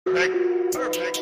Perfect. Perfect.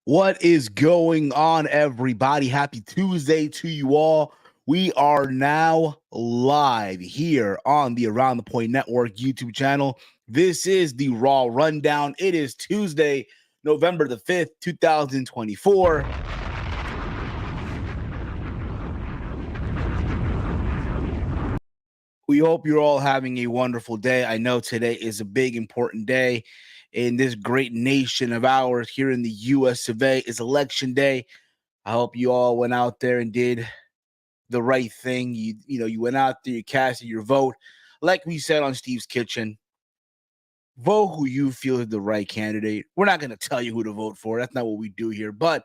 What is going on, everybody? Happy Tuesday to you all. We are now live here on the Around the Point Network YouTube channel. This is the Raw Rundown. It is Tuesday, November the 5th, 2024. We hope you're all having a wonderful day. I know today is a big, important day in this great nation of ours here in the US of A. It's election day. I hope you all went out there and did the right thing. You went out there, you casted your vote. Like we said on Steve's Kitchen, Vote who you feel is the right candidate. We're not going to tell you who to vote for. That's not what we do here. But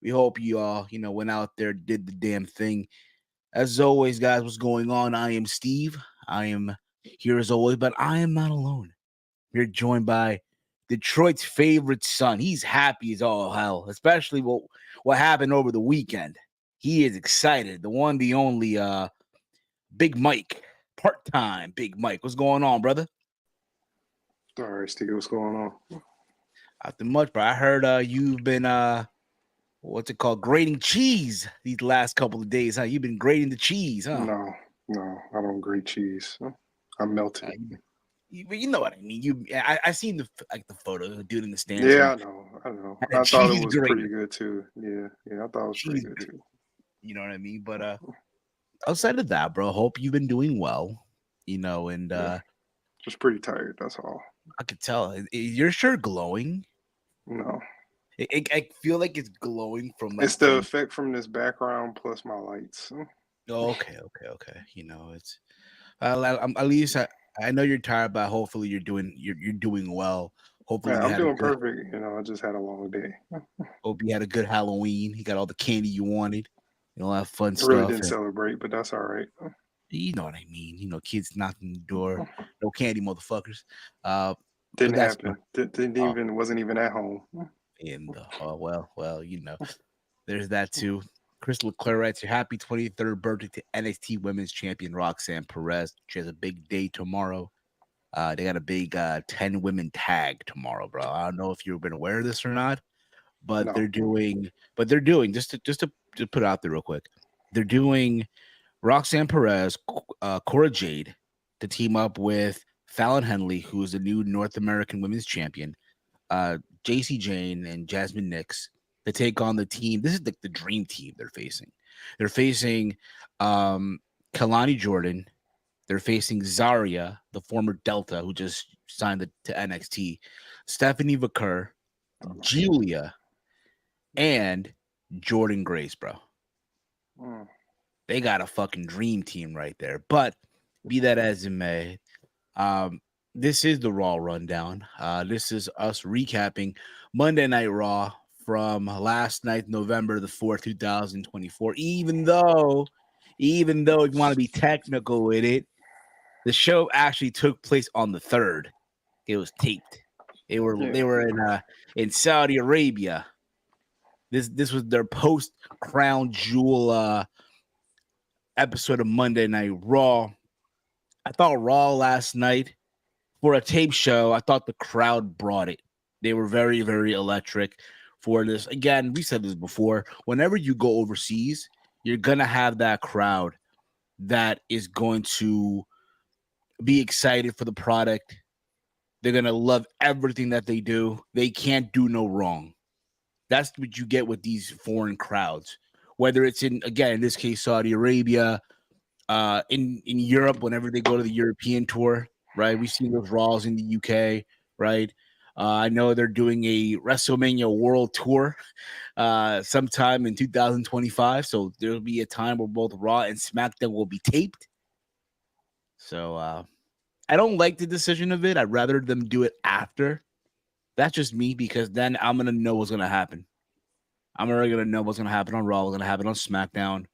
we hope you all, went out there, did the damn thing. As always, guys, what's going on? I am Steve. I am here as always, but I am not alone. We're joined by Detroit's favorite son. He's happy as all hell, especially what happened over the weekend. He is excited. The one, the only, Big Mike, part-time Big Mike. What's going on, brother? All right, Steve, what's going on? Nothing much, bro. I heard you've been what's it called? Grating cheese these last couple of days, huh? You've been grating the cheese, huh? No, I don't grate cheese. I melt it. You know what I mean. I seen the photo of the dude in the stands. Yeah, I know. I thought it was pretty good too. Yeah, I thought it was pretty good too. You know what I mean? But outside of that, bro, hope you've been doing well. And just pretty tired. That's all. I could tell. Is your shirt glowing? No. I feel like it's glowing from. It's the effect from this background plus my lights. Oh, okay. It's. At least I know you're tired, but hopefully you're doing well. Hopefully, I'm doing perfect. I just had a long day. Hope you had a good Halloween. You got all the candy you wanted. All that fun stuff. Really didn't celebrate, but that's all right. You know what I mean. Kids knocking the door. No candy, motherfuckers. Didn't happen. Wasn't even at home. And there's that too. Chris LeClaire writes, "Your happy 23rd birthday to NXT Women's Champion Roxanne Perez. She has a big day tomorrow. They got a big 10 women tag tomorrow, bro. I don't know if you've been aware of this or not, but they're doing just to put it out there real quick. They're doing Roxanne Perez, Cora Jade to team up with Fallon Henley, who is the new North American Women's Champion, JC Jane and Jasmine Nix to take on the team. This is the dream team they're facing. They're facing Kalani Jordan. They're facing Zarya, the former Delta, who just signed to NXT, Stephanie Vaquer, Julia, and Jordan Grace, bro. They got a fucking dream team right there. But be that as it may, this is the Raw rundown. This is us recapping Monday Night Raw from last night, November the 4th, 2024. Even though you want to be technical with it, the show actually took place on the 3rd. It was taped. They were in Saudi Arabia. This was their post Crown Jewel episode of Monday Night Raw. I thought Raw last night, for a tape show, I thought the crowd brought it. They were very, very electric for this. Again, we said this before. Whenever you go overseas, you're going to have that crowd that is going to be excited for the product. They're going to love everything that they do. They can't do no wrong. That's what you get with these foreign crowds. Whether it's in this case, Saudi Arabia, in Europe, whenever they go to the European tour, right? We've seen those Raws in the UK, right? I know they're doing a WrestleMania World Tour sometime in 2025. So there'll be a time where both Raw and SmackDown will be taped. So I don't like the decision of it. I'd rather them do it after. That's just me, because then I'm going to know what's going to happen. I'm already going to know what's going to happen on Raw, what's going to happen on SmackDown.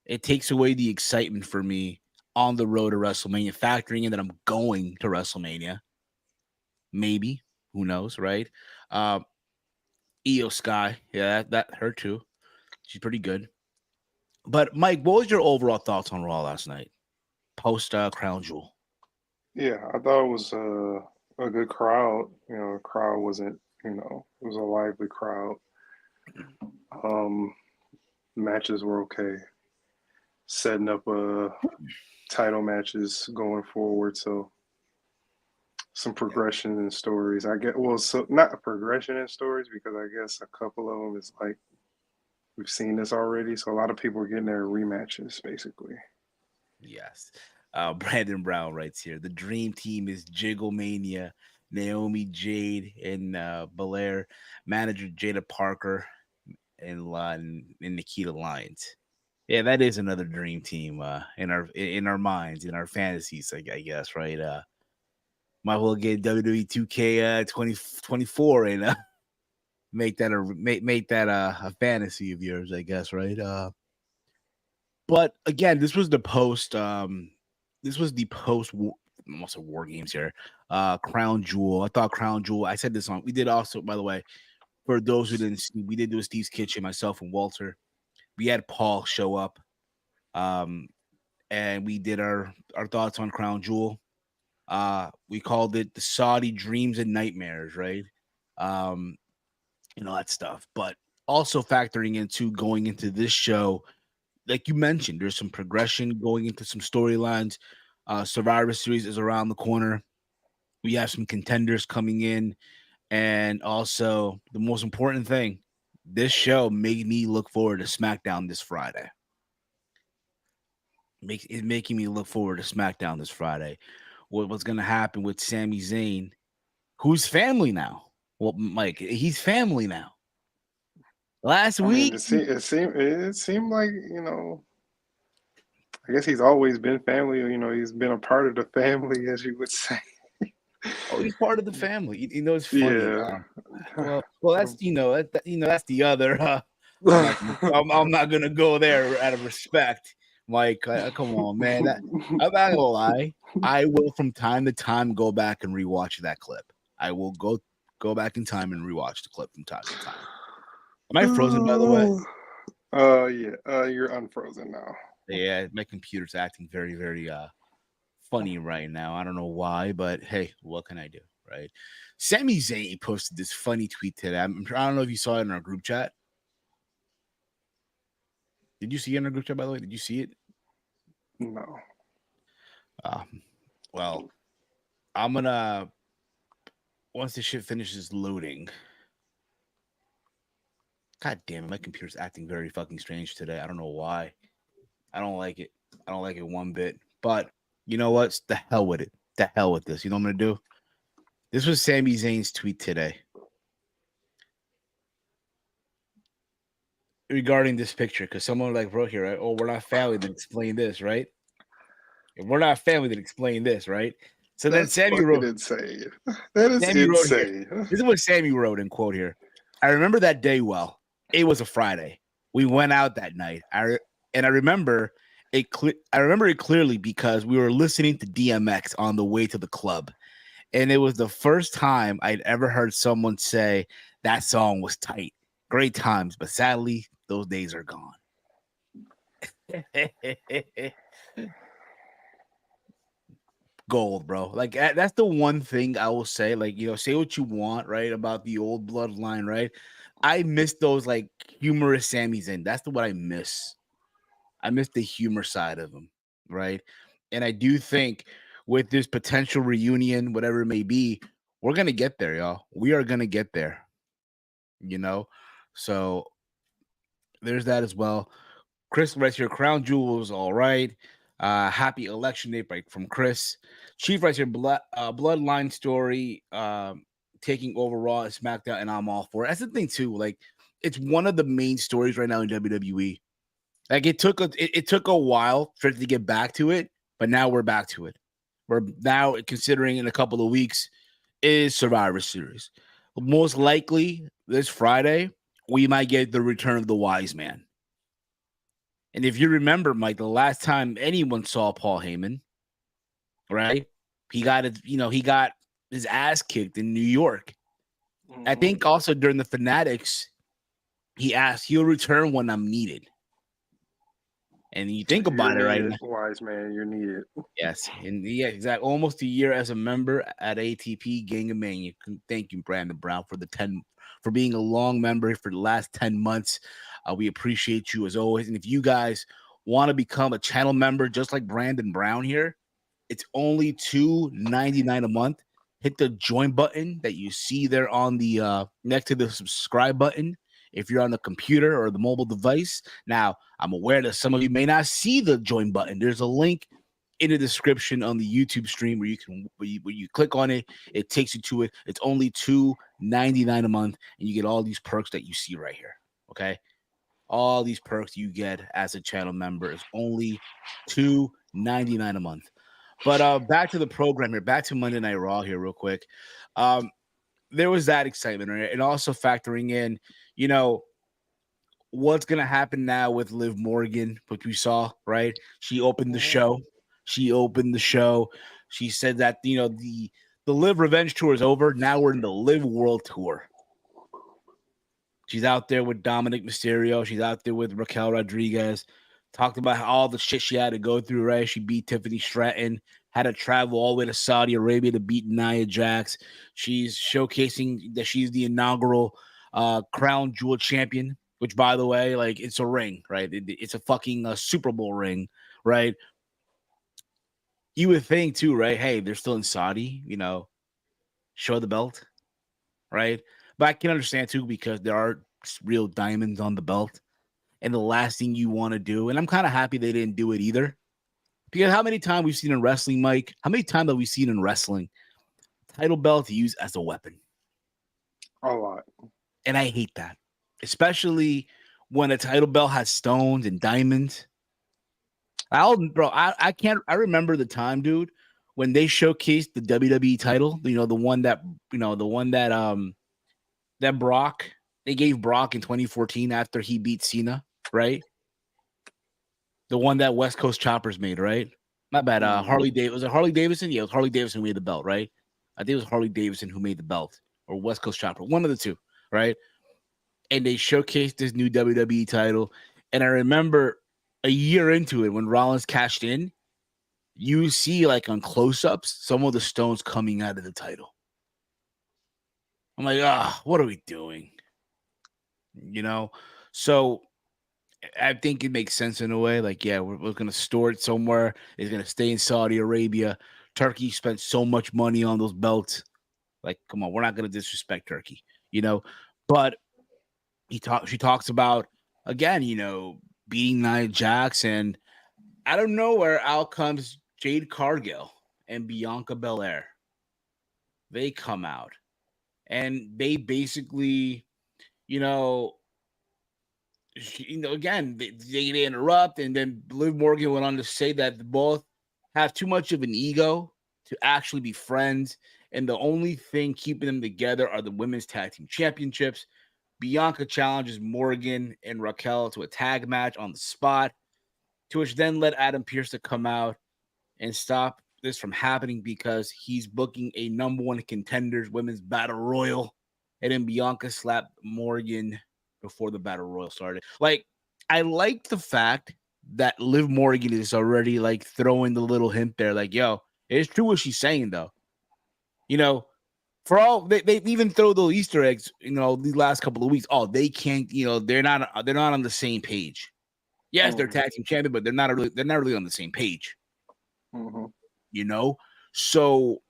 It takes away the excitement for me on the road to WrestleMania, factoring in that I'm going to WrestleMania. Maybe. Who knows, right? Io Sky. Yeah, that her too. She's pretty good. But, Mike, what was your overall thoughts on Raw last night? Post Crown Jewel. Yeah, I thought it was a good crowd. The crowd wasn't, it was a lively crowd. Matches were okay. Setting up title matches going forward, so some progression in stories. Not a progression in stories, because I guess a couple of them is like we've seen this already. So a lot of people are getting their rematches, basically. Yes. Brandon Brown writes here, the dream team is Jiggle Mania, Naomi, Jade, and Belair, manager Jada Parker, and Nikita Lyons. Yeah, that is another dream team in our minds, in our fantasies, I guess, right? Might as well get WWE 2K 2024 and make that a fantasy of yours, I guess, right? But again, this was the post. This was the post. Almost war games here. Crown Jewel. I thought Crown Jewel. I said this on. We did also, by the way, for those who didn't see, we did do a Steve's Kitchen. Myself and Walter. We had Paul show up, and we did our thoughts on Crown Jewel. We called it the Saudi Dreams and Nightmares, right? That stuff. But also factoring into going into this show, like you mentioned, there's some progression going into some storylines. Survivor Series is around the corner. We have some contenders coming in. And also, the most important thing, this show made me look forward to SmackDown this Friday. It's making me look forward to SmackDown this Friday. What's going to happen with Sami Zayn, who's family now? Well, Mike, he's family now. Last week, it seemed like, I guess he's always been family. He's been a part of the family, as you would say. Oh, he's part of the family. It's funny. Yeah. Well, that's that's the other. I'm not gonna go there out of respect, Mike. Come on, man. I'm not gonna lie. I will from time to time go back and rewatch that clip. I will go back in time and rewatch the clip from time to time. Am I frozen, by the way? Yeah. You're unfrozen now. Yeah, my computer's acting very, very funny right now. I don't know why, but hey, what can I do, right? Sami Zayn posted this funny tweet today. I don't know if you saw it in our group chat. Did you see it in our group chat, by the way? Did you see it? No. Well, I'm gonna once the shit finishes loading. God damn it, my computer's acting very fucking strange today. I don't know why. I don't like it. I don't like it one bit. But you know what? The hell with it. The hell with this. You know what I'm gonna do? This was Sami Zayn's tweet today regarding this picture, because someone wrote here, right? Oh, we're not family, then explain this, right? If we're not family, then explain this, right? So That's then Sami wrote, insane. That is Sami insane. This is what Sami wrote in quote here. I remember that day well. It was a Friday. We went out that night. I remember it. I remember it clearly because we were listening to DMX on the way to the club, and it was the first time I'd ever heard someone say that song was tight. Great times, but sadly, those days are gone. Gold, bro. That's the one thing I will say. Say what you want, right, about the old bloodline, right? I miss those humorous Sammys in. That's what I miss. I miss the humor side of them, right? And I do think with this potential reunion, whatever it may be, we're gonna get there, y'all. We are gonna get there. So there's that as well. Chris writes here, Crown Jewel is all right. Happy election day from Chris. Chief writes here, bloodline story taking over Raw and SmackDown, and I'm all for it. That's the thing too. It's one of the main stories right now in WWE. It took a while for it to get back to it, but now we're back to it. We're now considering in a couple of weeks is Survivor Series. Most likely this Friday, we might get the return of the Wise Man. And if you remember, Mike, the last time anyone saw Paul Heyman, right? He got his ass kicked in New York. Mm-hmm. I think also during the Fanatics, he asked, he'll return when I'm needed. And you think about it, right? Wise man, you're needed. Yes. And yeah, exactly. Almost a year as a member at ATP Gang of Mania. Thank you, Brandon Brown, for being a long member for the last 10 months. We appreciate you as always. And if you guys want to become a channel member, just like Brandon Brown here, it's only $2.99 a month. Hit the join button that you see there on the next to the subscribe button. If you're on the computer or the mobile device. Now, I'm aware that some of you may not see the join button. There's a link in the description on the YouTube stream where you click on it, it takes you to it. It's only $2.99 a month, and you get all these perks that you see right here. Okay, all these perks you get as a channel member is only $2.99 a month. But back to the program here, back to Monday Night Raw here, real quick. There was that excitement, right? And also factoring in, you know, what's gonna happen now with Liv Morgan, which we saw, right? She opened the show. She opened the show. She said that the Liv Revenge tour is over. Now we're in the Liv World Tour. She's out there with Dominic Mysterio. She's out there with Raquel Rodriguez. Talked about all the shit she had to go through, right? She beat Tiffany Stratton, had to travel all the way to Saudi Arabia to beat Nia Jax. She's showcasing that she's the inaugural crown jewel champion, which, by the way, like, it's a ring, right? It's a fucking Super Bowl ring, right? You would think, too, right? Hey, they're still in Saudi, show the belt, right? But I can understand, too, because there are real diamonds on the belt. And the last thing you want to do, and I'm kind of happy they didn't do it either. Because how many times we've seen in wrestling, Mike? How many times have we seen in wrestling title belt used as a weapon? A lot. And I hate that. Especially when a title belt has stones and diamonds. I can't. I remember the time, dude, when they showcased the WWE title. The one that Brock, they gave Brock in 2014 after he beat Cena, right? The one that West Coast Choppers made, right? Not bad. Harley Davidson. Was it Harley Davidson? Yeah, it was Harley Davidson who made the belt, right? I think it was Harley Davidson who made the belt, or West Coast Chopper, one of the two, right? And they showcased this new WWE title. And I remember a year into it, when Rollins cashed in, you see, like, on close-ups, some of the stones coming out of the title. I'm like, what are we doing? So I think it makes sense in a way. Like, yeah, we're going to store it somewhere. It's going to stay in Saudi Arabia. Turkey spent so much money on those belts. Like, come on, we're not going to disrespect Turkey, But she talks about, again, beating Nia Jax. And I don't know where out comes Jade Cargill and Bianca Belair. They come out. And they basically, again, they interrupt, and then Liv Morgan went on to say that both have too much of an ego to actually be friends, and the only thing keeping them together are the women's tag team championships. Bianca challenges Morgan and Raquel to a tag match on the spot, to which then led Adam Pearce to come out and stop this from happening because he's booking a number one contenders women's battle royal, and then Bianca slapped Morgan before the battle royal started. Like, I like the fact that Liv Morgan is already, like, throwing the little hint there, like, yo, it's true what she's saying, though. For all they even throw those Easter eggs, these last couple of weeks. Oh, they can't, they're not on the same page. Yes, they're tag team champion, but they're not really on the same page. So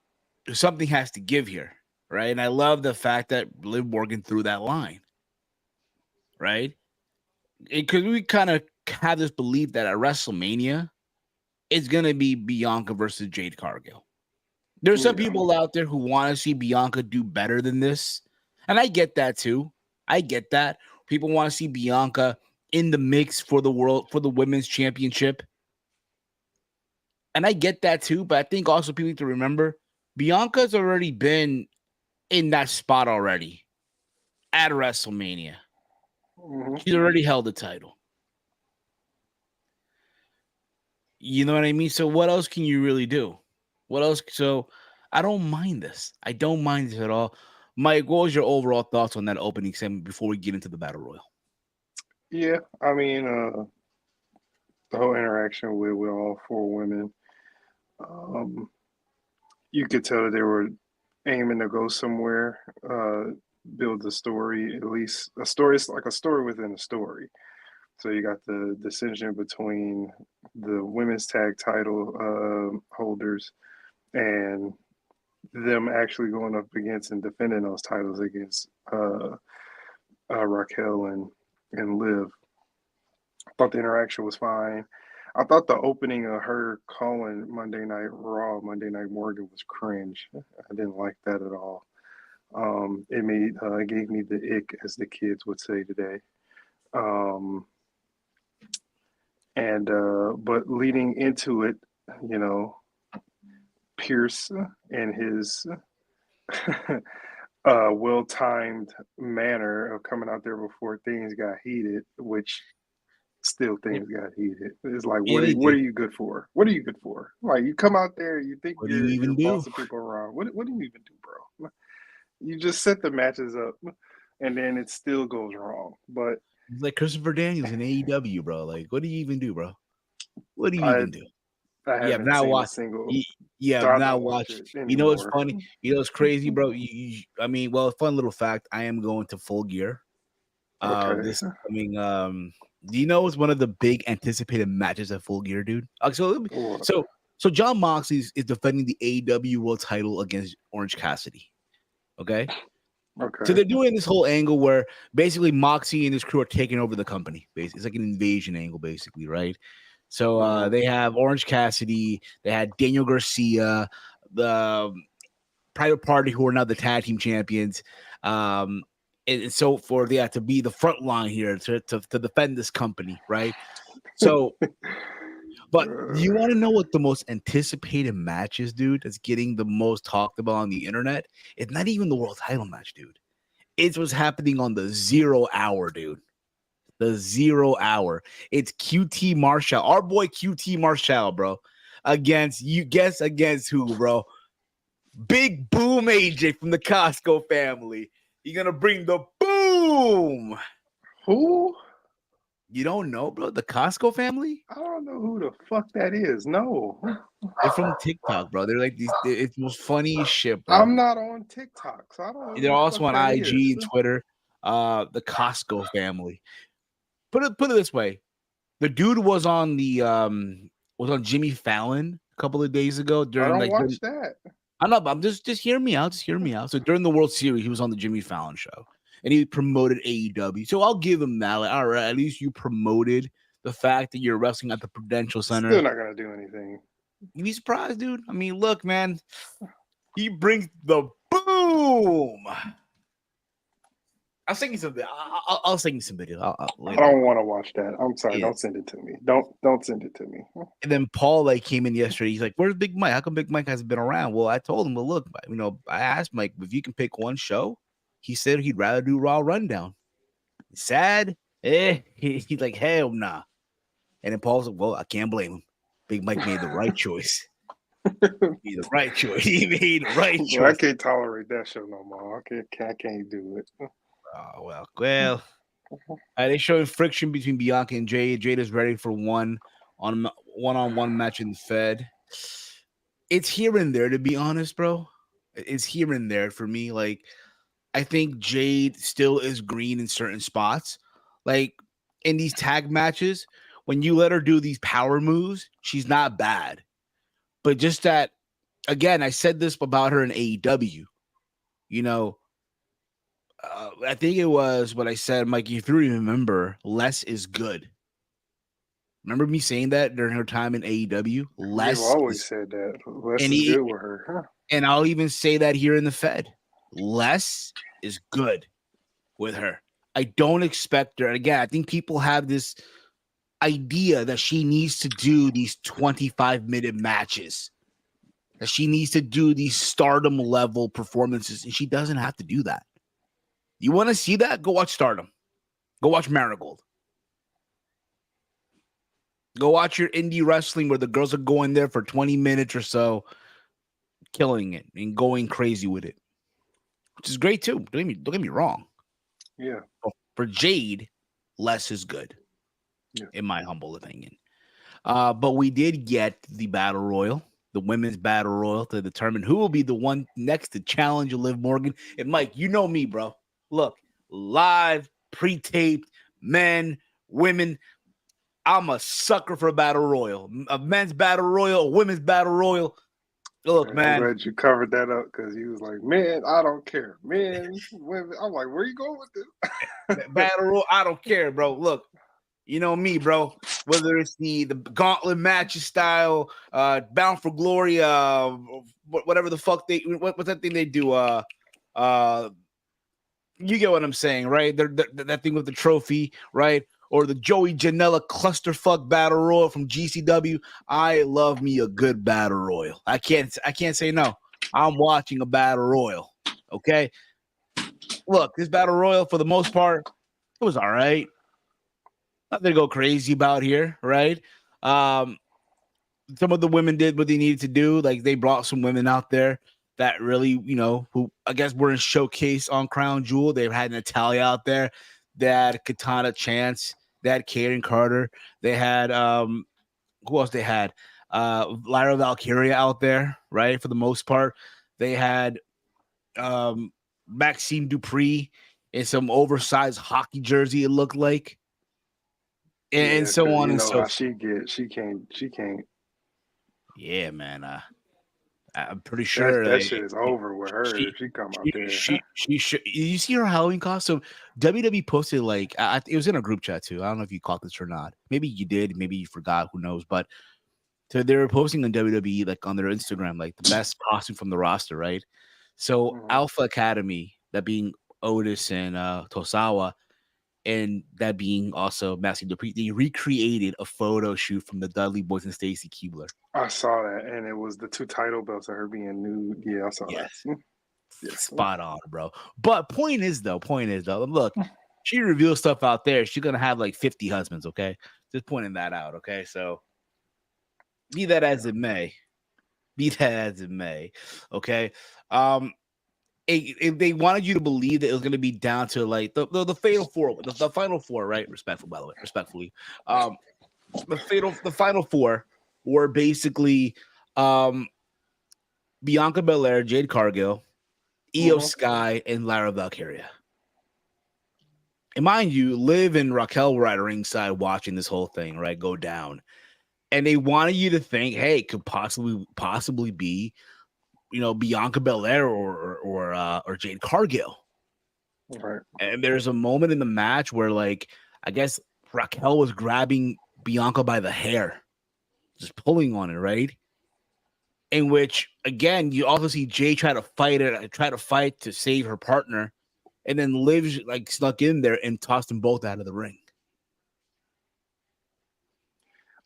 something has to give here, right? And I love the fact that Liv Morgan threw that line, right? Because we kind of have this belief that at WrestleMania, it's going to be Bianca versus Jade Cargill. There's some people out there who want to see Bianca do better than this. And I get that too. I get that. People want to see Bianca in the mix for the women's championship. And I get that too. But I think also people need to remember Bianca's already been in that spot already at WrestleMania. She's already held the title. You know what I mean? So what else can you really do? What else? So I don't mind this. I don't mind this at all. Mike, what was your overall thoughts on that opening segment before we get into the Battle Royal? Yeah, I mean, the whole interaction with all four women, you could tell that they were aiming to go somewhere, build a story, at least a story. It's like a story within a story. So you got the decision between the women's tag title holders and them actually going up against and defending those titles against Raquel and Liv. I thought the interaction was fine. I thought the opening of her calling Monday Night Raw, Monday Night Morgan was cringe. I didn't like that at all. It gave me the ick, as the kids would say today. But leading into it, Pierce and his well-timed manner of coming out there before things got heated, which still Yeah, things got heated. It's like, yeah, what they are did. you good for? What are you good for? Like, you come out there, you think What do you you're even do? bossing people around. What do you even do, bro? You just set the matches up, and then it still goes wrong. But It's like Christopher Daniels in AEW, bro. Like, what do you even do, bro? What do you I even do? I Yeah, haven't now seen a watch. single. Yeah, So I now don't watch watch. it You know what's anymore. funny? You know what's crazy, bro? I mean, well, fun little fact. I am going to Full Gear. Okay. This coming. Do you know it's one of the big anticipated matches at Full Gear, dude? What? So John Moxley is defending the AEW World Title against Orange Cassidy. Okay. So Okay. they're doing this whole angle where basically Moxie and his crew are taking over the company. Basically, it's like an invasion angle, basically, right? So they have Orange Cassidy, they had Daniel Garcia, the Private Party, who are now the tag team champions. And so for they have to be the front line here to defend this company, right? So, but you want to know what the most anticipated match is, dude? That's getting the most talked about on the internet. It's not even the world title match, dude. It's what's happening on the 0 hour, dude. The 0 hour. It's QT Marshall, our boy QT Marshall, bro. Against you, guess against who, bro? Big Boom AJ from the Costco family. You're gonna bring the boom. Who? You don't know, bro? The Costco family? I don't know who the fuck that is. No. They're from TikTok, bro. They're like it's the most funniest shit, bro. I'm not on TikTok, so I don't know They're who the also fuck on that IG is. and Twitter. The Costco family. Put it this way. The dude was on Jimmy Fallon a couple of days ago I during don't watch that. I'm not. I'm just hear me out. Just hear me out. So during the World Series, he was on the Jimmy Fallon show, and he promoted AEW. So I'll give him that. Like, all right, at least you promoted the fact that you're wrestling at the Prudential Center. Still not gonna do anything. You be surprised, dude. I mean, look, man, he brings the boom. I'll send you some. I'll send you some video. I don't want to watch that. I'm sorry. Yeah. Don't send it to me. Don't send it to me. And then Paul came in yesterday. He's like, "Where's Big Mike? How come Big Mike hasn't been around?" Well, I told him, "Well, look, I asked Mike if you can pick one show. He said he'd rather do Raw Rundown. Sad? He's like, hell nah." And then Paul's like, "Well, I can't blame him. Big Mike made the right choice. He made the right choice. He made the right choice." I can't tolerate that show no more. I can't do it. Oh well. They showing friction between Bianca and Jade. Jade is ready for one-on-one match in the Fed. It's here and there, to be honest, bro. It's here and there for me. Like, I think Jade still is green in certain spots. Like in these tag matches, when you let her do these power moves, she's not bad. But just that, again, I said this about her in AEW. I think it was what I said, Mike. If you remember, less is good. Remember me saying that during her time in AEW? You've always said that. Less is good with her. Huh? And I'll even say that here in the Fed. Less is good with her. I don't expect her. Again, I think people have this idea that she needs to do these 25-minute matches, that she needs to do these stardom level performances, and she doesn't have to do that. You want to see that? Go watch Stardom. Go watch Marigold. Go watch your indie wrestling where the girls are going there for 20 minutes or so, killing it and going crazy with it, which is great too. Don't get me wrong. Yeah. For Jade, less is good, in my humble opinion. But we did get the Battle Royal, the Women's Battle Royal, to determine who will be the one next to challenge Liv Morgan. And Mike, you know me, bro. Look, live, pre-taped, men, women. I'm a sucker for a Battle Royal. A men's Battle Royal, a women's Battle Royal. Look, man. I'm glad you covered that up because he was like, "Man, I don't care. Men, women." I'm like, "Where you going with this?" Battle Royal, I don't care, bro. Look, you know me, bro. Whether it's the gauntlet matches style, Bound for Glory, whatever the fuck what's that thing they do? You get what I'm saying, right? That thing with the trophy, right? or the Joey Janela clusterfuck battle royal from GCW. I love me a good battle royal. I can't say no. I'm watching a battle royal. Okay. Look, this battle royal for the most part, it was all right. Nothing to go crazy about here, right? Some of the women did what they needed to do. Like they brought some women out there that really, who I guess were in showcase on Crown Jewel. They had Natalia out there. They had Katana Chance. They had Kaden Carter. They had who else they had? Lyra Valkyria out there, right? For the most part. They had Maxime Dupree in some oversized hockey jersey, it looked like. And so on and so forth. She can't. Yeah, man. I'm pretty sure that shit is over with her. If she come out there, she you see her Halloween costume? WWE posted like it was in a group chat too. I don't know if you caught this or not. Maybe you did. Maybe you forgot. Who knows? But so they were posting on WWE like on their Instagram like the best costume from the roster, right? So Alpha Academy, that being Otis and Tosawa, and that being also Maxine Dupree, they recreated a photo shoot from the Dudley Boys and Stacy Keibler. I saw that, and it was the 2 title belts of her being nude. Yeah, I saw that. Yes. Spot on, bro. But point is though, look, she reveals stuff out there. She's gonna have like 50 husbands, okay? Just pointing that out, okay? So be that as it may, okay? If they wanted you to believe that it was going to be down to like the fatal four, the final four, right? Respectfully, the final four were basically Bianca Belair, Jade Cargill, Io Sky, and Lyra Valkyria. And mind you, Liv and Raquel were at ringside watching this whole thing, right, go down, and they wanted you to think, hey, it could possibly be, Bianca Belair or Jade Cargill. Right. And there's a moment in the match where, like, I guess Raquel was grabbing Bianca by the hair, just pulling on it, right? In which, again, you also see Jay try to fight to save her partner, and then Liv like snuck in there and tossed them both out of the ring.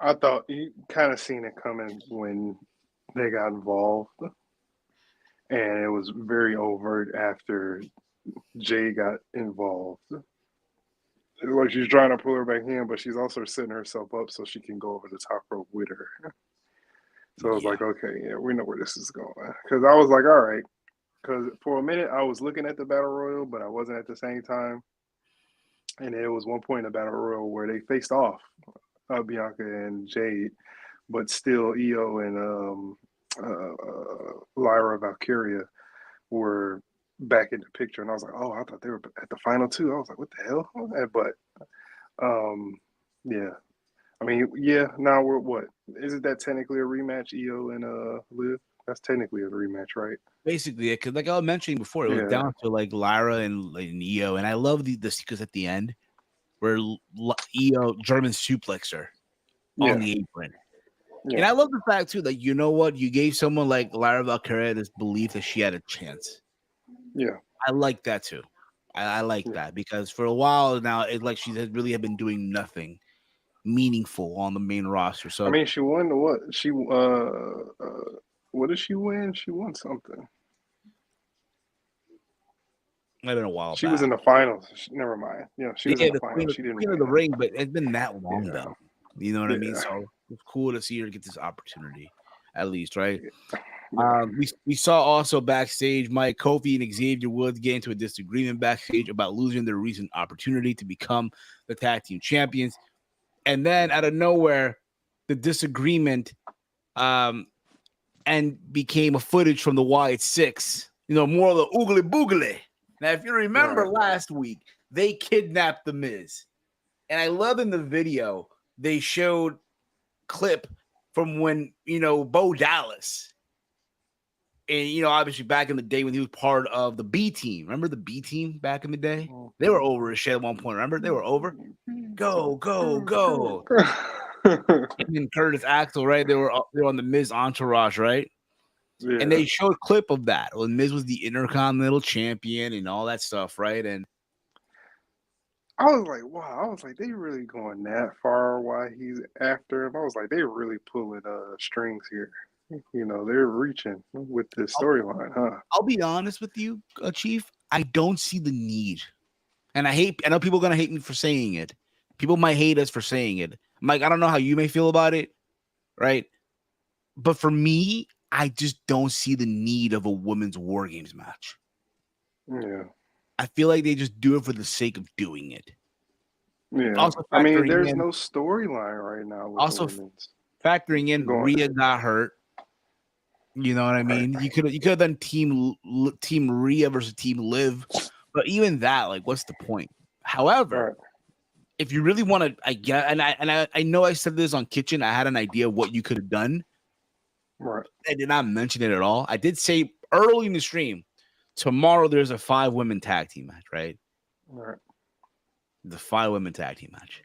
I thought you kind of seen it coming when they got involved. And it was very overt after Jay got involved. Like she's trying to pull her back in, but she's also setting herself up so she can go over the top rope with her. So I was like, okay, yeah, we know where this is going. Because I was like, all right. Because for a minute, I was looking at the Battle Royal, but I wasn't at the same time. And there was one point in the Battle Royal where they faced off, Bianca and Jade, but still Io and Lyra Valkyria were back in the picture, and I was like, oh, I thought they were at the final 2. I was like, what the hell? But yeah, I mean, yeah. Now we're what? Isn't that technically a rematch? Io and Liv. That's technically a rematch, right? Basically, because like I was mentioning before, it was down to like Lyra and Io, and I love the sequence at the end where Io German suplex her on the apron. Yeah. And I love the fact too that you know what, you gave someone like Lyra Valkyria this belief that she had a chance. Yeah, I like that too. I like that because for a while now, it's like she has really been doing nothing meaningful on the main roster. So I mean, she won what? She what did she win? She won something. Might have been a while. She was in the finals. Never mind. Yeah, she was in the finals. She didn't win the ring, but it's been that long though. You know what I mean? So it's cool to see her get this opportunity, at least, right? We saw also backstage Mike Kofi and Xavier Woods get into a disagreement backstage about losing their recent opportunity to become the tag team champions, and then out of nowhere, the disagreement and became a footage from the Wyatt Six. More of the oogly boogly. Now, if you remember last week, they kidnapped The Miz, and I love in the video they showed clip from when Bo Dallas. And, obviously back in the day when he was part of the B team. Remember the B team back in the day? They were over as shit at one point. Remember? They were over. Go, go, go. And then Curtis Axel, right? They were on the Miz entourage, right? Yeah. And they showed a clip of that when Miz was the Intercontinental Champion and all that stuff, right? And I was like, wow. I was like, they really going that far while he's after him. I was like, they really pulling strings here. You know, they're reaching with this storyline, huh? I'll be honest with you, Chief. I don't see the need, and I know people are gonna hate me for saying it. People might hate us for saying it. Mike, I don't know how you may feel about it, right? But for me, I just don't see the need of a women's War Games match. Yeah. I feel like they just do it for the sake of doing it. Yeah. Also, I mean, there's no storyline right now with the women's. Factoring in, Rhea got hurt. You know what I mean? You could have done team Rhea versus team Liv, but even that, like, what's the point? However, if you really want to, I know I said this on Kitchen. I had an idea of what you could have done. Right. I did not mention it at all. I did say early in the stream, tomorrow there's a 5-women tag team match, right? Right. The 5-women tag team match.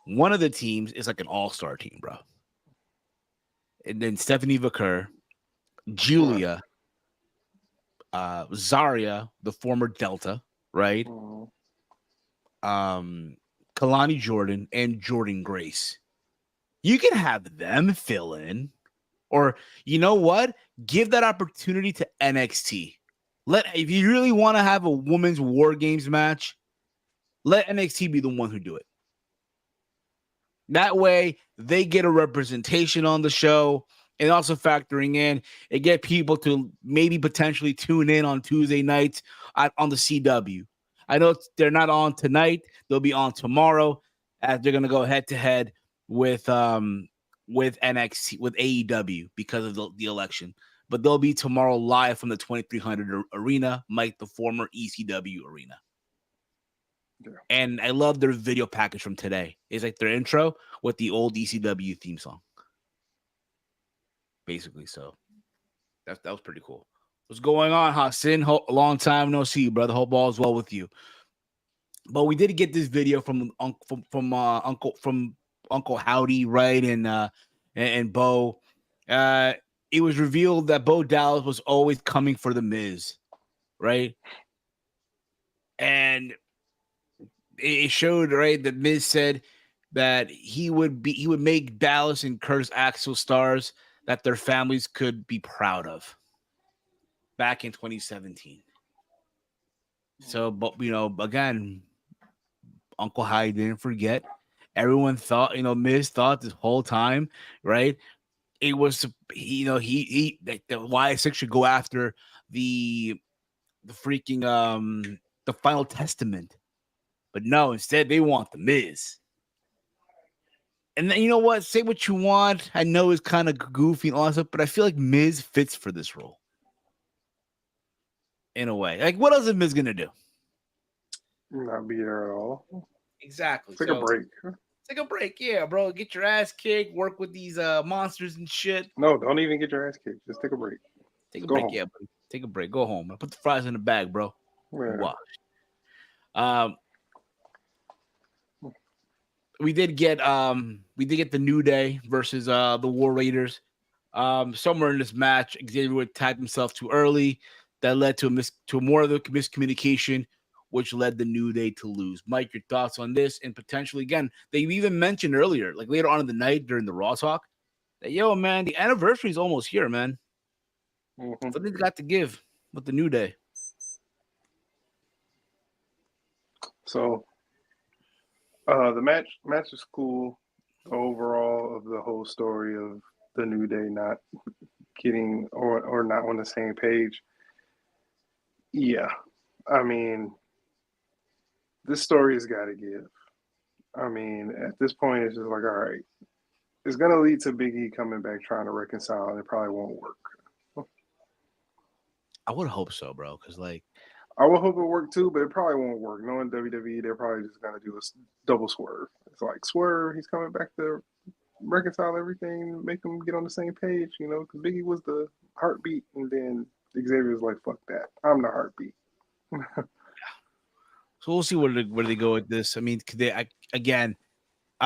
One of the teams is like an all-star team, bro. And then Stephanie Vaquer, Julia, Zarya, the former Delta, right? Kalani Jordan and Jordan Grace. You can have them fill in, or you know what? Give that opportunity to NXT. If you really want to have a women's War Games match, let NXT be the one who do it. That way, they get a representation on the show, and also factoring in, it get people to maybe potentially tune in on Tuesday nights on the CW. I know they're not on tonight; they'll be on tomorrow, as they're going to go head to head with NXT with AEW because of the election. But they'll be tomorrow live from the 2300 arena, Mike, the former ECW arena. Yeah. And I love their video package from today. It's like their intro with the old ECW theme song. Basically, so that was pretty cool. What's going on, Hassan? A long time no see, brother. Hope all is well with you. But we did get this video from Uncle Howdy, right? And Bo. It was revealed that Bo Dallas was always coming for the Miz, right? And it showed, right, that Miz said that he would make Dallas and Curtis Axel stars that their families could be proud of back in 2017. So, but again, Uncle High didn't forget. Everyone thought, Miz thought this whole time, right? It was, the Y6 should go after the freaking the Final Testament. But no, instead they want the Miz. And then, you know what? Say what you want. I know it's kind of goofy and all that stuff, but I feel like Miz fits for this role. In a way. Like, what else is Miz going to do? Not be there at all. Exactly. Take a break. Take a break. Yeah, bro. Get your ass kicked. Work with these monsters and shit. No, don't even get your ass kicked. Just take a break. Take a break. Home. Yeah, buddy. Take a break. Go home. Put the fries in the bag, bro. Yeah. Wash. We did get the New Day versus the War Raiders. Somewhere in this match, Xavier would tag himself too early. That led to more of the miscommunication, which led the New Day to lose. Mike, your thoughts on this? And potentially, again, they even mentioned earlier, like later on in the night during the Raw talk, that, yo, man, the anniversary is almost here, man. Mm-hmm. What they got to give with the New Day? So, the match is cool. Overall, of the whole story of the New Day not getting or not on the same page. Yeah, I mean, this story has got to give. I mean, at this point, it's just like, all right, it's going to lead to Big E coming back trying to reconcile, and it probably won't work. I would hope so, bro, because, like, I would hope it worked too, but it probably won't work. Knowing WWE, they're probably just going to do a double swerve. It's like, swerve, he's coming back to reconcile everything, make them get on the same page, because Big E was the heartbeat, and then Xavier was like, fuck that. I'm the heartbeat. So we'll see where they go with this. I mean,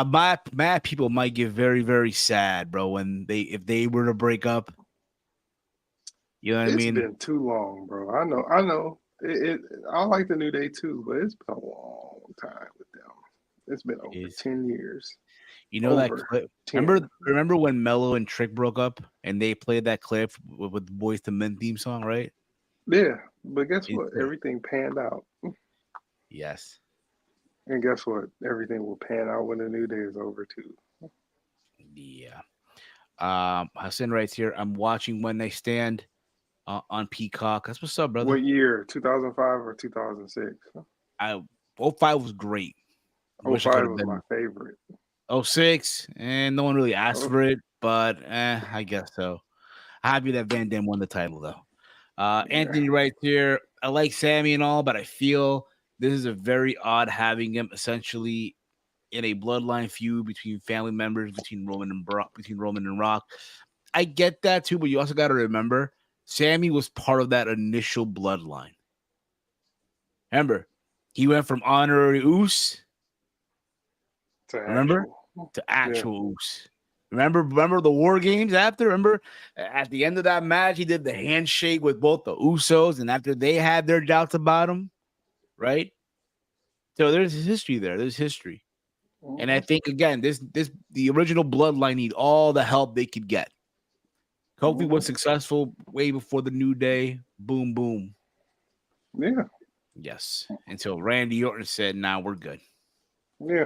my people might get very, very sad, bro, if they were to break up. You know what I mean? It's been too long, bro. I know. I like the New Day too, but it's been a long time with It's been over 10 years. You know that clip? 10. Remember when Mello and Trick broke up and they played that clip with the Boys to Men theme song, right? Yeah, but guess what? Everything panned out. Yes. And guess what? Everything will pan out when the new day is over too. Yeah. Hassan writes here, I'm watching When They Stand on Peacock. That's what's up, brother. What year? 2005 or 2006? 05 was great. 05 was my favorite. 06, and no one really asked for it, but I guess so. Happy that Van Dam won the title, though. Anthony writes here, I like Sami and all, but I feel this is a very odd having him essentially in a bloodline feud between family members, between Roman and Rock. I get that too, but you also got to remember, Sami was part of that initial bloodline. Remember, he went from honorary Uce to actual Uce. Remember the War Games after? Remember at the end of that match, he did the handshake with both the Usos, and after they had their doubts about him, right? So there's history there. There's history. And I think again, the original bloodline need all the help they could get. Kofi was successful way before the New Day. Boom, boom. Yeah. Yes. Until Randy Orton said, "Nah, we're good." Yeah.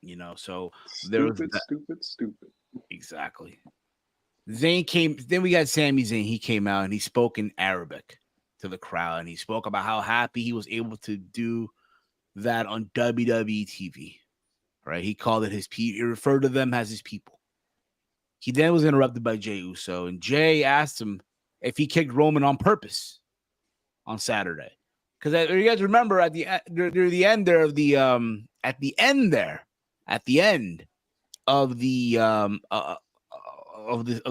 You know, so stupid. Exactly. Zayn came. Then we got Sami Zayn. He came out and he spoke in Arabic to the crowd, and he spoke about how happy he was able to do that on WWE TV. Right? He called it his people. He referred to them as his people. He then was interrupted by Jey Uso, and Jey asked him if he kicked Roman on purpose on Saturday. Because you guys remember at the end of the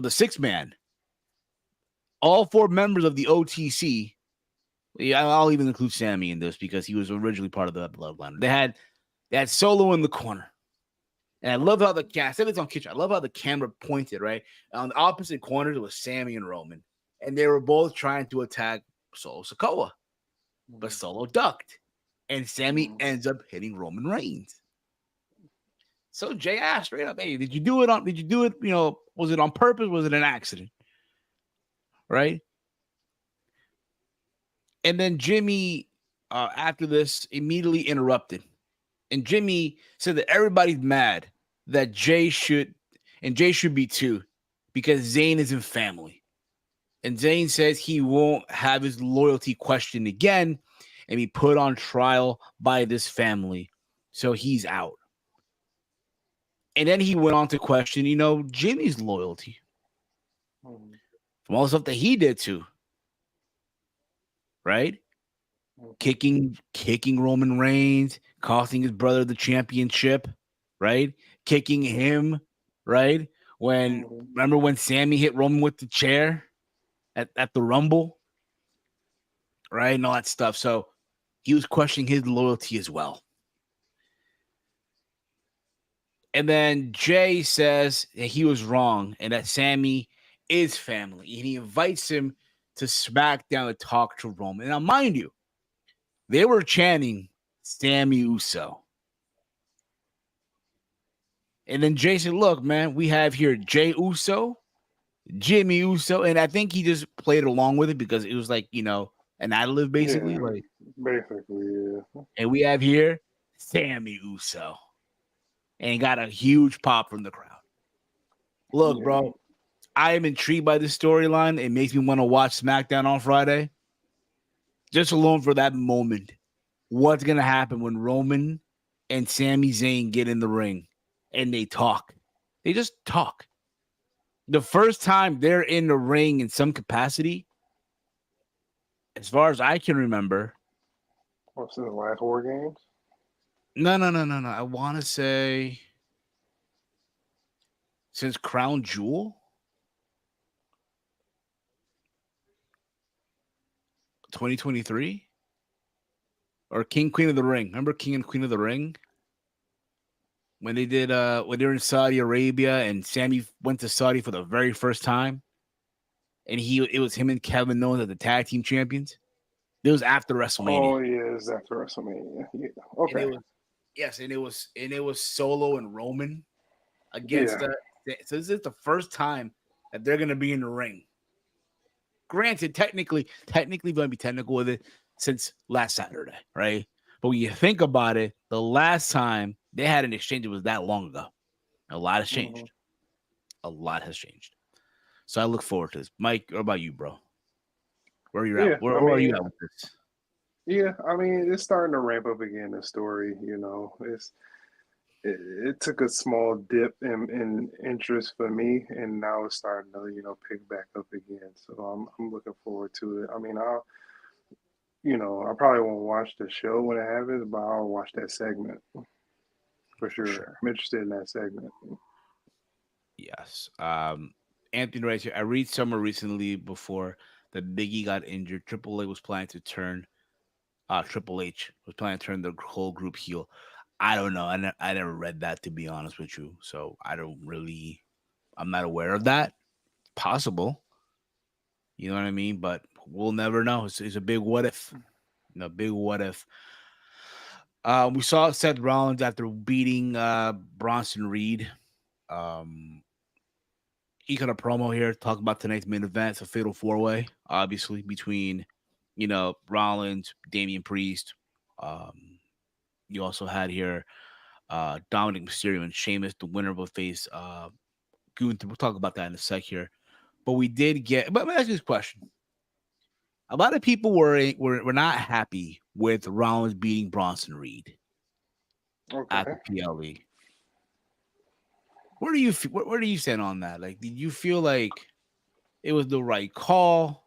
6-man, all 4 members of the OTC. Yeah, I'll even include Sami in this because he was originally part of the bloodline. They had Solo in the corner. And I love how I said this on Kitchen. I love how the camera pointed, right? On the opposite corners, it was Sami and Roman. And they were both trying to attack Solo Sikoa. But Solo ducked. And Sami ends up hitting Roman Reigns. So Jey asked straight up, hey, did you do it, was it on purpose? Was it an accident? Right? And then Jimmy, after this, immediately interrupted. And Jimmy said that everybody's mad that Jey should be too, because Zayn isn't family. And Zayn says he won't have his loyalty questioned again and be put on trial by this family. So he's out. And then he went on to question, Jimmy's loyalty from all the stuff that he did too. Right? Kicking Roman Reigns, costing his brother the championship, right? Kicking him, right? Remember when Sami hit Roman with the chair at the Rumble, right? And all that stuff. So he was questioning his loyalty as well. And then Jey says that he was wrong and that Sami is family. And he invites him to SmackDown to talk to Roman. Now, mind you, they were chanting Sami Uso. And then Jey said, look, man, we have here Jey Uso, Jimmy Uso, and I think he just played along with it because it was like, an ad-lib basically. Yeah. And we have here Sami Uso. And got a huge pop from the crowd. Look, bro, I am intrigued by this storyline. It makes me want to watch SmackDown on Friday. Just alone for that moment. What's going to happen when Roman and Sami Zayn get in the ring and they talk? They just talk. The first time they're in the ring in some capacity, as far as I can remember. What's in the last War Games? No. I want to say since Crown Jewel. 2023 or King Queen of the Ring. Remember King and Queen of the Ring? When they did when they were in Saudi Arabia and Sami went to Saudi for the very first time. And it was him and Kevin Owens as the tag team champions. It was after WrestleMania. Oh, yeah, it was after WrestleMania. Yeah. Okay. Yes, and it was Solo and Roman against Yeah. so this is the first time that they're gonna be in the ring. Granted, technically, going to be technical with it since last Saturday, right? But when you think about it, the last time they had an exchange, it was that long ago. A lot has changed. A lot has changed. So I look forward to this. Mike, what about you, bro? Where are you Yeah. at? Where I are you mean, at with this? yeah. I mean, it's starting to ramp up again. The story, it took a small dip in interest for me, and now it's starting to pick back up again. So I'm looking forward to it. I mean, I probably won't watch the show when it happens, but I'll watch that segment for For sure. sure. I'm interested in that segment. Yes. Anthony writes here. I read somewhere recently before that Biggie got injured. Triple H was planning to turn the whole group heel. I don't know. I never read that, to be honest with you. So I'm not aware of that. Possible. You know what I mean? But we'll never know. It's a big what if. Big what if. We saw Seth Rollins after beating Bronson Reed. Um, he got a promo here talking about tonight's main event. It's a fatal four-way, obviously, between Rollins, Damian Priest. You also had here Dominic Mysterio and Sheamus, the winner will face Gunther. We'll talk about that in a sec here. But we did get. But let me ask you this question: a lot of people were not happy with Rollins beating Bronson Reed at Okay. the PLE. Where do you stand on that? Like, did you feel like it was the right call?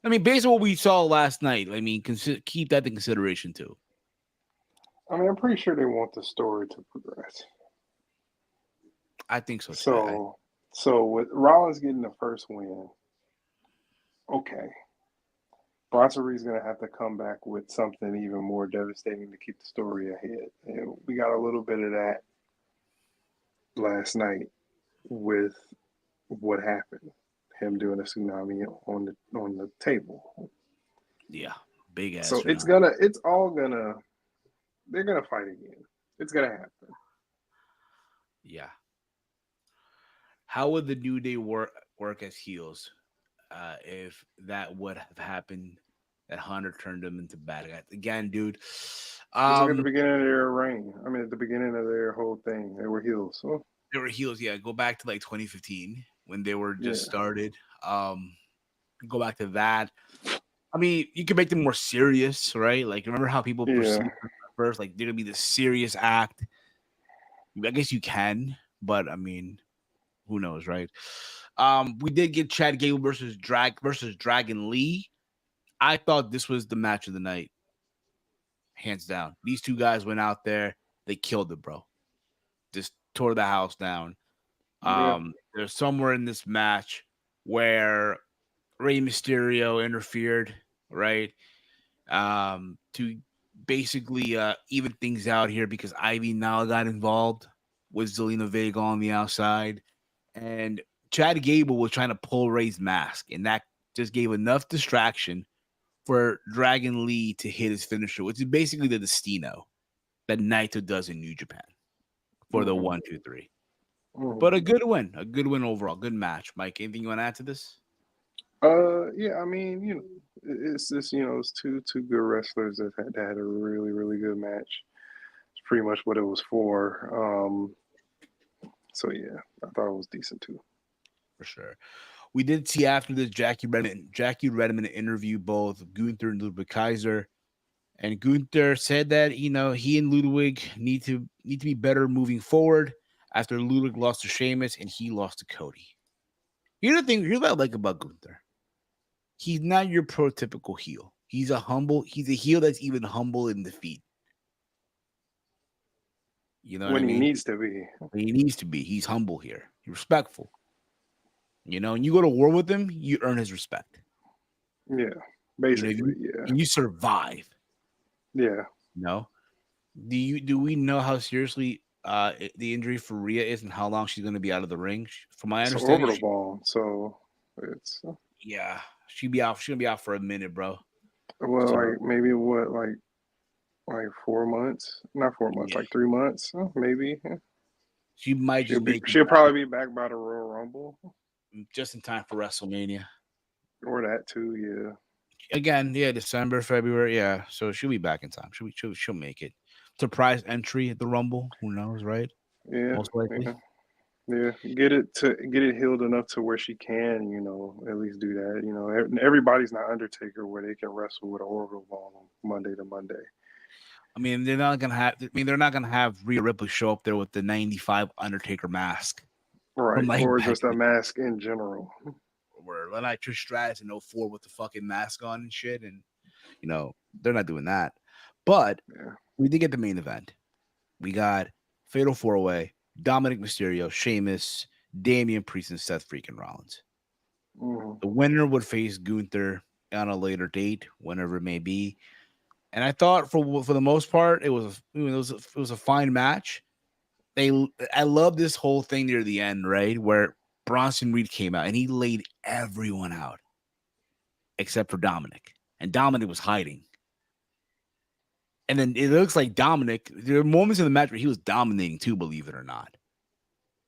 I mean, based on what we saw last night, I mean, keep that in consideration too. I mean, I'm pretty sure they want the story to progress. I think so too. So with Rollins getting the first win, okay. Bronson Reed's going to have to come back with something even more devastating to keep the story ahead. And we got a little bit of that last night with what happened. Him doing a tsunami on the table. Yeah, big ass. So they're gonna fight again. It's gonna happen. Yeah. How would the New Day work as heels if that would have happened? That Hunter turned them into bad guys again, dude. Just look at the beginning of their reign. I mean, at the beginning of their whole thing, they were heels. So they were heels. Yeah, go back to like 2015 when they were just yeah, started. Go back to that. I mean, you can make them more serious, right? Like, remember how people perceive yeah, them at first, like they're gonna be the serious act. I guess you can, but I mean, who knows, right? We did get Chad Gable versus Dragon Lee. I thought this was the match of the night, hands down. These two guys went out there, they killed it, bro. Just tore the house down. yeah. There's somewhere in this match where Rey Mysterio interfered, right? To basically even things out here because Ivy now got involved with Zelina Vega on the outside. And Chad Gable was trying to pull Ray's mask, and that just gave enough distraction for Dragon Lee to hit his finisher, which is basically the Destino that Naito does in New Japan for the 1-2-3. But a good win overall, good match. Mike, anything you want to add to this? Yeah. I mean, it's just it's two good wrestlers that had a really really good match. It's pretty much what it was for. So yeah, I thought it was decent too. For sure. We did see after this Jackie Redmond interview both Gunther and Ludwig Kaiser. And Gunther said that, he and Ludwig need to be better moving forward after Ludwig lost to Sheamus and he lost to Cody. Here's what I like about Gunther. He's not your prototypical heel. He's a heel that's even humble in defeat. You know what I When he mean? needs to be. He needs to be. He's humble here. He's respectful. And you go to war with him, you earn his respect. Yeah, basically, yeah. And you survive. Yeah. No. Do we know how seriously the injury for Rhea is and how long she's going to be out of the ring? From my understanding, orbital ball. So it's yeah, she'll be out. She's gonna be out for a minute, bro. well, So, like maybe what, like like 4 months, not 4 months, Yeah. like 3 months, maybe. She might just make She'll probably be back by the Royal Rumble, just in time for WrestleMania. or that too. Yeah. Again, yeah, December, February, yeah. So she'll be back in time. She'll make it. Surprise entry at the Rumble. Who knows, right? Yeah. Most likely. Yeah. Get it healed enough to where she can, at least do that. Everybody's not Undertaker where they can wrestle with an orbital ball Monday to Monday. I mean, they're not gonna have Rhea Ripley show up there with the '95 Undertaker mask, Right, like or back just a mask in general. where like Trish Stratus in 04 with the fucking mask on and shit, and they're not doing that. But we did get the main event. We got Fatal 4-Way, Dominic Mysterio, Sheamus, Damian Priest, and Seth freaking Rollins. Mm-hmm. The winner would face Gunther on a later date, whenever it may be. And I thought for the most part, it was a fine match. I love this whole thing near the end, right, where Bronson Reed came out and he laid everyone out except for Dominic, and Dominic was hiding. And then it looks like Dominic. There are moments in the match where he was dominating too, believe it or not.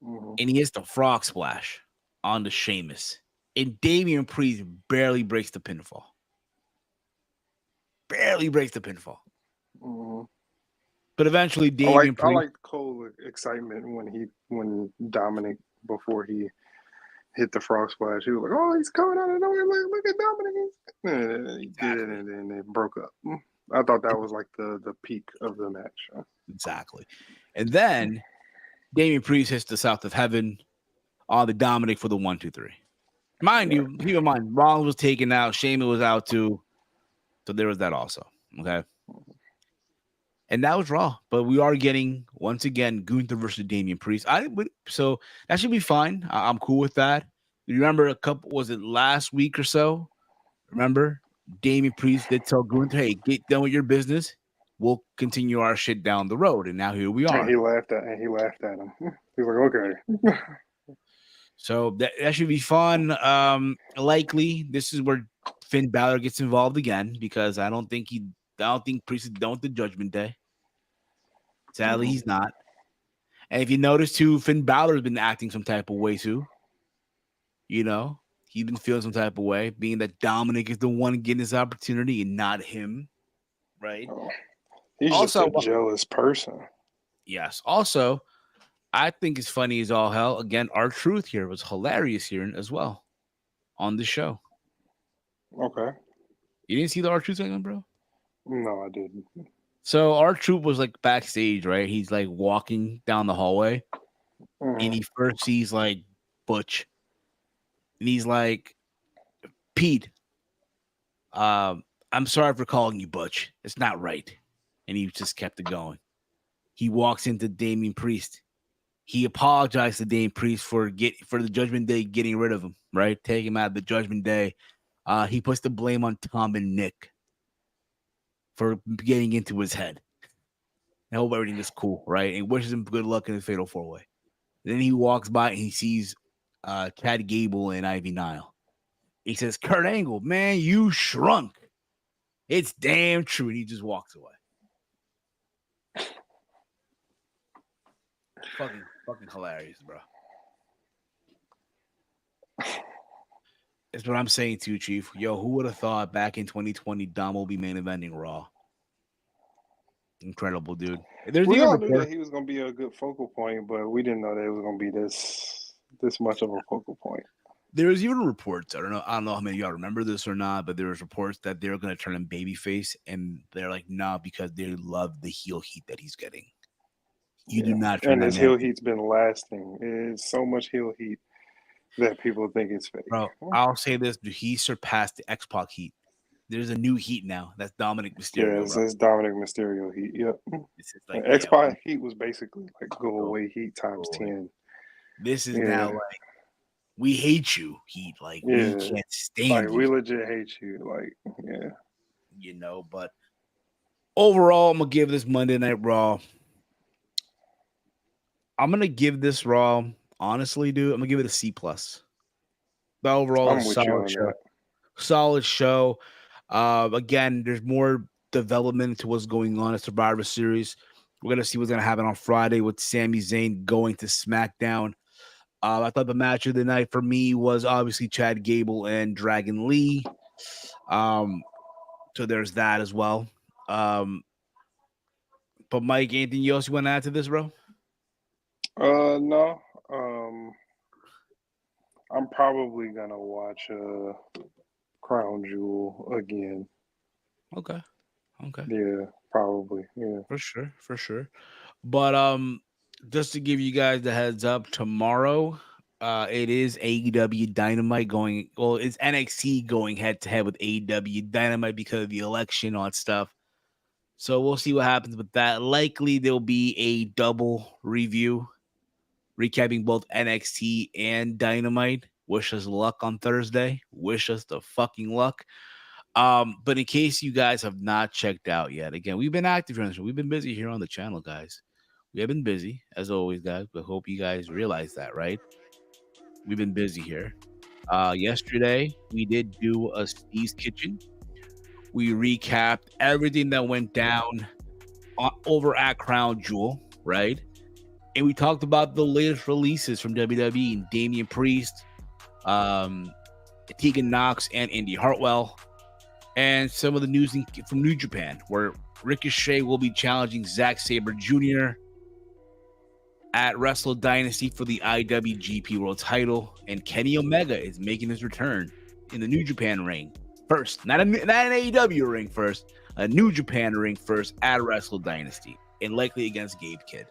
Mm-hmm. And he hits the frog splash on the Sheamus, and Damian Priest barely breaks the pinfall. Mm-hmm. But eventually, Damian I Priest. like Cole excitement when Dominic, before he hit the frog splash, he was like, "Oh, he's coming out of nowhere! Look at Dominic!" And he did it, and then they broke up. I thought that was like the peak of the match. Exactly. And then Damian Priest hits the South of Heaven on the Dominic for the 1, 2, 3. Mind you, keep in mind, Rollins was taken out, Sheamus was out too. So there was that also. Okay. And that was Raw. But we are getting, once again, Gunther versus Damian Priest. So that should be fine. I'm cool with that. You remember was it last week or so? Remember? Damian Priest did tell Gunther, hey, get done with your business. We'll continue our shit down the road. And now here we are. And he laughed at him. He was like, "Okay." So that should be fun. Likely, this is where Finn Balor gets involved again, because I don't think Priest is done with the Judgment Day. Sadly, he's not. And if you notice too, Finn Balor's been acting some type of way too. He's been feeling some type of way, being that Dominic is the one getting this opportunity and not him, right? Oh, he's also just a jealous person. Yes. Also, I think it's funny as all hell. Again, R-Truth here was hilarious here as well on the show. Okay. You didn't see the R-Truth segment, bro? No, I didn't. So R-Truth was like backstage, right? He's like walking down the hallway, and he first sees like Butch, and he's like, "Pete, I'm sorry for calling you Butch. It's not right." And he just kept it going. He walks into Damian Priest. He apologized to Damian Priest for the Judgment Day getting rid of him, right? Take him out of the Judgment Day. He puts the blame on Tom and Nick for getting into his head. I hope everything is cool, right? And wishes him good luck in the Fatal 4-Way. Then he walks by and he sees Chad Gable and Ivy Nile. He says, "Kurt Angle, man, you shrunk. It's damn true." And he just walks away. Fucking hilarious, bro. That's what I'm saying to you, Chief. Yo, who would have thought back in 2020 Dom will be main eventing Raw? Incredible, dude. We all knew that he was going to be a good focal point, but we didn't know that it was going to be this much of a focal point. There was even reports. I don't know how many of y'all remember this or not, but there was reports that they were going to turn him babyface, and they're like, nah, because they love the heel heat that he's getting. You do not turn and that his heel heat's been lasting. It's so much heel heat that people think it's fake. Bro, I'll say this: he surpassed the X-Pac heat. There's a new heat now. That's Dominic Mysterio. Yeah, it's Dominic Mysterio heat. Yep. Like, X-Pac heat was basically like go away heat times 10. This is now like, we hate you heat. Like, we can't stand like, you. we legit hate you. Like, but overall, I'm gonna give this Monday Night Raw. I'm gonna give this Raw, honestly, dude. I'm gonna give it a C+. But overall, a solid show. Solid show. Again, there's more development to what's going on at Survivor Series. We're going to see what's going to happen on Friday with Sami Zayn going to SmackDown. I thought the match of the night for me was obviously Chad Gable and Dragon Lee. So there's that as well. But Mike, anything else you want to add to this, bro? No. I'm probably gonna watch Crown Jewel again. Okay. Yeah, probably. Yeah. For sure. But just to give you guys the heads up, tomorrow it is AEW Dynamite going. Well, it's NXT going head to head with AEW Dynamite because of the election on stuff. So we'll see what happens with that. Likely there'll be a double review recapping both NXT and Dynamite. Wish us luck on Thursday. Wish us the fucking luck. But in case you guys have not checked out yet, again, we've been active here on the show. We've been busy here on the channel, guys. We have been busy, as always, guys. But hope you guys realize that, right? We've been busy here. Yesterday, we did do a Steve's Kitchen. We recapped everything that went down over at Crown Jewel, right? And we talked about the latest releases from WWE and Damian Priest, Tegan Knox, and Indy Hartwell. And some of the news from New Japan, where Ricochet will be challenging Zack Sabre Jr. at Wrestle Dynasty for the IWGP World Title. And Kenny Omega is making his return in the New Japan ring first. Not an AEW ring first, a New Japan ring first at Wrestle Dynasty. And likely against Gabe Kidd.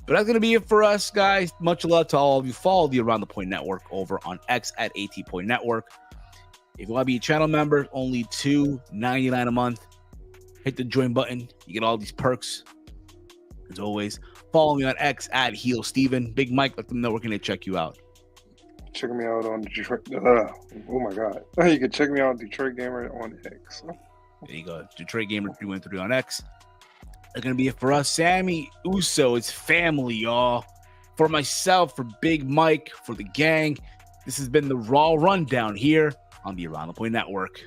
But that's going to be it for us, guys. Much love to all of you. Follow the Around the Point Network over on X at AT Point Network. If you want to be a channel member, only $2.99 a month. Hit the join button. You get all these perks. As always, follow me on X at Heel Steven. Big Mike, let them know where can they check you out. Check me out on Detroit. Oh my God! You can check me out on Detroit Gamer on X. There you go. Detroit Gamer 313 on X. That's going to be it for us. Sami Uso, it's family, y'all. For myself, for Big Mike, for the gang, this has been the Raw Rundown here on the Around the Point Network.